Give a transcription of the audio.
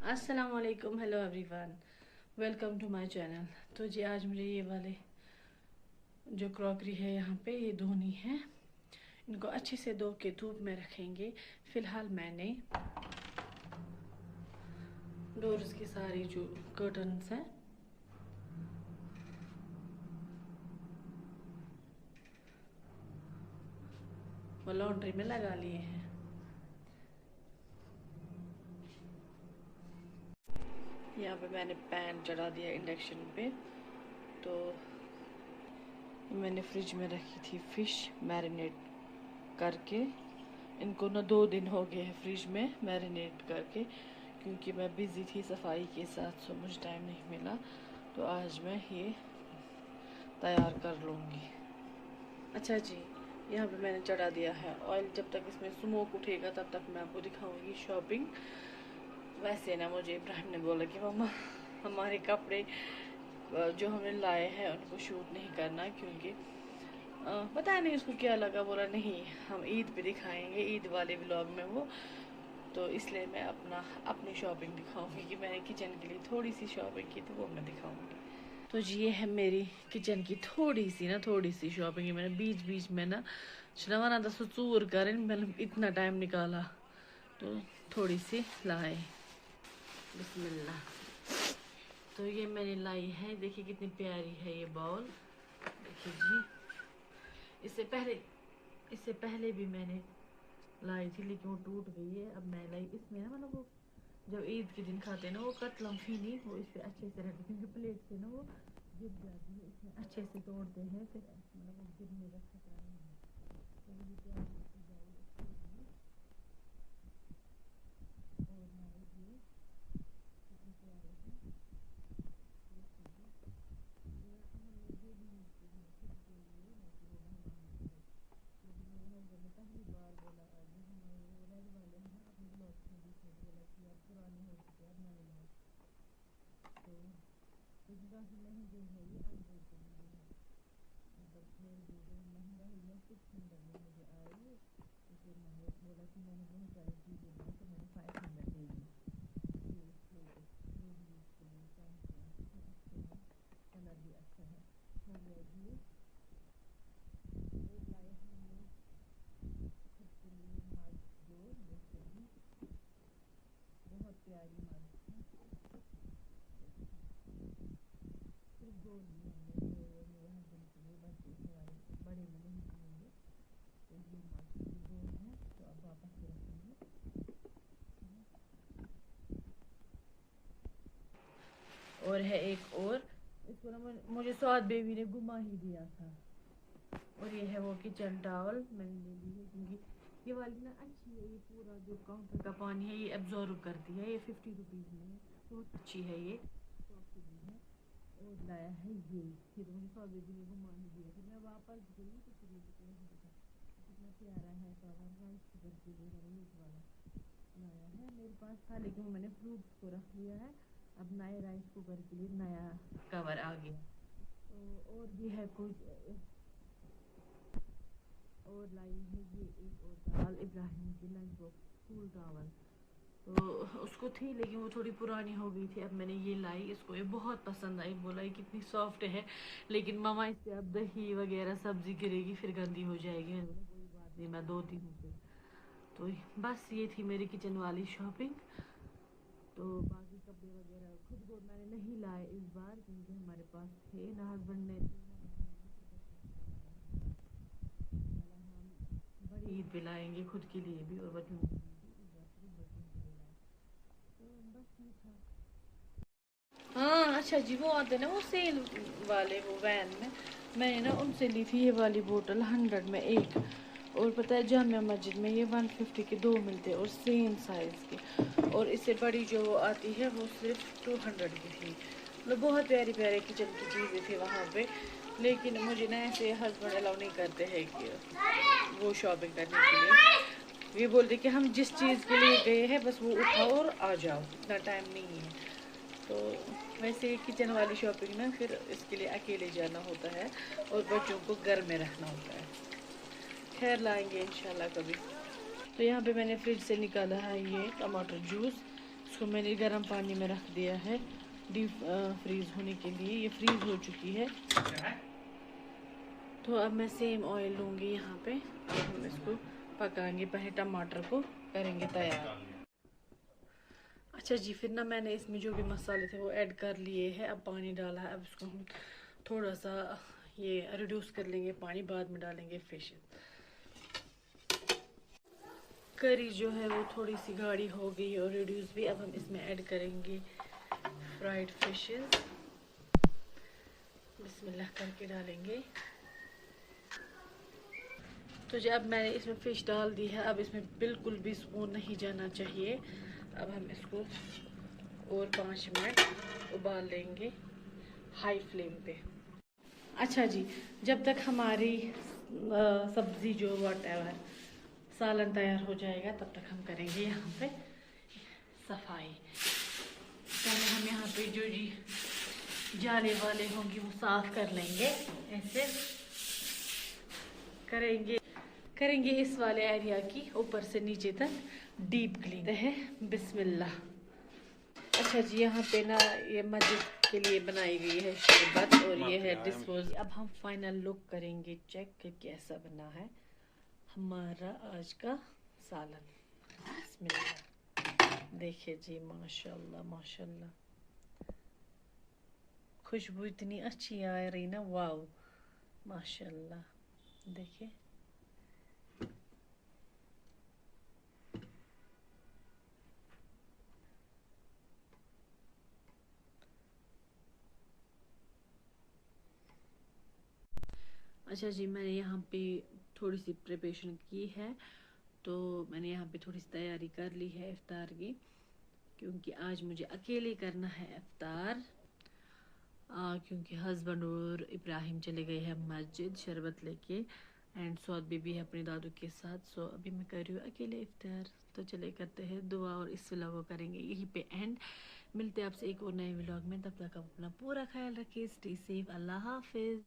अस्सलाम वालेकुम, hello everyone, welcome to my channel. तो जी आज मुझे ये वाले जो क्रॉकरी है यहाँ पे ये धोनी है। इनको अच्छे से धो के धूप में रखेंगे। फ़िलहाल मैंने डोर्स की सारी जो कर्टन्स हैं वो लॉन्ड्री में लगा लिए हैं। यहाँ पे मैंने पैन चढ़ा दिया इंडक्शन पे। तो मैंने फ्रिज में रखी थी फ़िश मैरिनेट करके। इनको ना 2 दिन हो गए हैं फ्रिज में मैरिनेट करके, क्योंकि मैं बिज़ी थी सफाई के साथ, सो मुझे टाइम नहीं मिला। तो आज मैं ये तैयार कर लूँगी। अच्छा जी, यहाँ पे मैंने चढ़ा दिया है ऑयल। जब तक इसमें स्मोक उठेगा तब तक मैं आपको दिखाऊंगी शॉपिंग। वैसे ना मुझे इब्राहिम ने बोला कि मम्मा हमारे कपड़े जो हमने लाए हैं उनको शूट नहीं करना, क्योंकि पता नहीं उसको क्या लगा। बोला नहीं, हम ईद पे दिखाएंगे, ईद वाले व्लॉग में वो। तो इसलिए मैं अपनी शॉपिंग दिखाऊंगी कि मैंने किचन के लिए थोड़ी सी शॉपिंग की, तो वो मैं दिखाऊंगी। तो जी ये है मेरी किचन की थोड़ी सी शॉपिंग है। मैंने बीच बीच में ना शनवाना दस चूर कर मतलब इतना टाइम निकाला, तो थोड़ी सी लाए। बिस्मिल्लाह। तो ये मैंने लाई है, देखिए कितनी प्यारी है ये बाउल। देखिए जी, इससे पहले इससे पहले भी मैंने लाई थी, लेकिन वो टूट गई है। अब मैं लाई इसमें ना, मतलब वो जब ईद के दिन खाते हैं ना वो कटलम फीनी, वो इस पे अच्छे से रहती है, क्योंकि प्लेट से ना वो गिर जाती है। इसमें अच्छे से तोड़ते हैं, फिर मतलब वो गिरने का खतरा नहीं है। तो ये प्यार की जाए और मैं ये कितने प्यारे हैं। पहली बार बोला जो हमारे रेड वाले हैं ना अपने ब्लॉग में भी बोला कि यार पुराने हो चुके हैं नए लाओ। तो इतना ही महंगे है ये, 100 के लिए है, मतलब फिर जो महंगा है ये 600 में मुझे आई। तो फिर मैंने बोला कि मैंने बहुत सारी चीज़ें ली, तो मैंने 500 दे दी। कलर भी अच्छा है। हो गया जी। और लाए हमने खुद के लिए मग, जो देखते हैं बहुत प्यारी मग है। सिर्फ 2 लिए हमने, मेरे हस्बैंड के लिए, बस इतने वाले बड़े में नहीं पिएंगे। तो ये मग 2 हैं, तो अब वापस से रखेंगे। और है एक और, इसको ना मुझे स्वाद बेबी ने घुमा ही दिया था। और ये है वो किचन टॉवल मैंने ले ली है, क्योंकि ये वाली ना अच्छी है। ये पूरा जो काउंटर का पानी है ये एब्जॉर्ब करती है। ये 50 रुपीज़ में है, बहुत अच्छी है ये, सॉफ्ट भी है। और लाया है ये तो मुझे स्वाद बेबी ने घुमा ही दिया। फिर मैं वापस गई तो फिर ये देखा कितना प्यारा है टॉवल, राइस कुकर के लिए यूज वाला लाया है। मेरे पास था लेकिन मैंने फ्रूट्स को रख लिया है। अब नए राइस कुकर के लिए नया कवर आ गया। तो और भी है कुछ। और लाई है ये एक और दाल, इब्राहिम की लंच बॉक्स स्कूल टावल। तो उसको थी लेकिन वो थोड़ी पुरानी हो गई थी। अब मैंने ये लाई, इसको ये बहुत पसंद आई। बोला ये कितनी सॉफ्ट है, लेकिन मामा इससे अब दही वगैरह सब्जी गिरेगी फिर गंदी हो जाएगी। मैंने बोला कोई बात नहीं, मैं धोती हूँ फिर। तो बस ये थी मेरी किचन वाली शॉपिंग। तो बाकी कपड़े वगैरह खुद को मैंने नहीं लाए इस बार, क्योंकि हमारे पास थे ना, हस्बैंड ने बड़ी ईद पे लाएंगे खुद के लिए भी और बच्चों के लिए भी। इस बार सिर्फ बच्चों के लिए लाए। तो बस ये था। हाँ अच्छा जी, वो आते ना वो सेल वाले वो वैन में, मैंने ना उनसे ली थी ये वाली बोतल 100 में एक। और पता है जामिया मस्जिद में ये 150 के 2 मिलते हैं, और सेम साइज़ के। और इससे बड़ी जो आती है वो सिर्फ 200 की थी। मतलब बहुत प्यारी प्यारी किचन की चीज़ें थी वहाँ पे। लेकिन मुझे ना ऐसे हस्बैंड अलाउ नहीं करते हैं कि वो शॉपिंग करने के लिए। ये बोलते कि हम जिस चीज़ के लिए गए हैं बस वो उठाओ और आ जाओ, इतना टाइम नहीं है। तो वैसे किचन वाली शॉपिंग ना फिर इसके लिए अकेले जाना होता है और बच्चों को घर में रखना होता है। खैर लाएंगे इंशाल्लाह कभी। तो यहाँ पे मैंने फ्रिज से निकाला है ये टमाटर जूस। इसको मैंने गर्म पानी में रख दिया है डीप फ्रीज होने के लिए। ये फ्रीज हो चुकी है। तो अब मैं सेम ऑयल लूँगी यहाँ पे और हम इसको पकाएंगे। पहले टमाटर को करेंगे तैयार। अच्छा जी, फिर ना मैंने इसमें जो भी मसाले थे वो ऐड कर लिए हैं। अब पानी डाला है। अब इसको हम थोड़ा सा ये रिड्यूस कर लेंगे पानी, बाद में डालेंगे फिश। करी जो है वो थोड़ी सी गाढ़ी हो गई और रिड्यूस भी। अब हम इसमें ऐड करेंगे फ्राइड फिशेस। बिस्मिल्लाह करके डालेंगे। तो जब मैंने इसमें फ़िश डाल दी है, अब इसमें बिल्कुल भी स्पून नहीं जाना चाहिए। अब हम इसको और 5 मिनट उबाल लेंगे हाई फ्लेम पे। अच्छा जी, जब तक हमारी सब्ज़ी जो वॉटएवर सालन तैयार हो जाएगा, तब तक हम करेंगे यहाँ पे सफाई। पहले हम यहाँ पे जो जी जाले वाले होंगे वो साफ कर लेंगे। ऐसे करेंगे इस वाले एरिया की ऊपर से नीचे तक डीप क्लीन है। बिस्मिल्लाह। अच्छा जी, यहाँ पे ना ये मस्जिद के लिए बनाई गई है शरबत और ये है डिस्पोज। अब हम फाइनल लुक करेंगे चेक कि कैसा बना है हमारा आज का सालन। बिस्मिल्लाह। देखिए जी, माशाल्लाह माशाल्लाह, खुशबू इतनी अच्छी आ रही ना, वाव माशाल्लाह। देखिए अच्छा जी, मैंने यहाँ पे थोड़ी सी प्रिपरेशन की है। तो मैंने यहाँ पे थोड़ी सी तैयारी कर ली है इफ्तार की, क्योंकि आज मुझे अकेले करना है इफ्तार। क्योंकि हस्बैंड और इब्राहिम चले गए हैं मस्जिद शरबत लेके, एंड सौद बीबी है अपने दादू के साथ। सो अभी मैं कर रही हूँ अकेले इफ्तार। तो चले करते हैं दुआ और इस व्लॉग को करेंगे यहीं पे एंड। मिलते हैं आपसे एक और नए व्लॉग में। तब तक आप अपना पूरा ख्याल रखिए। Stay safe. अल्लाह हाफिज़।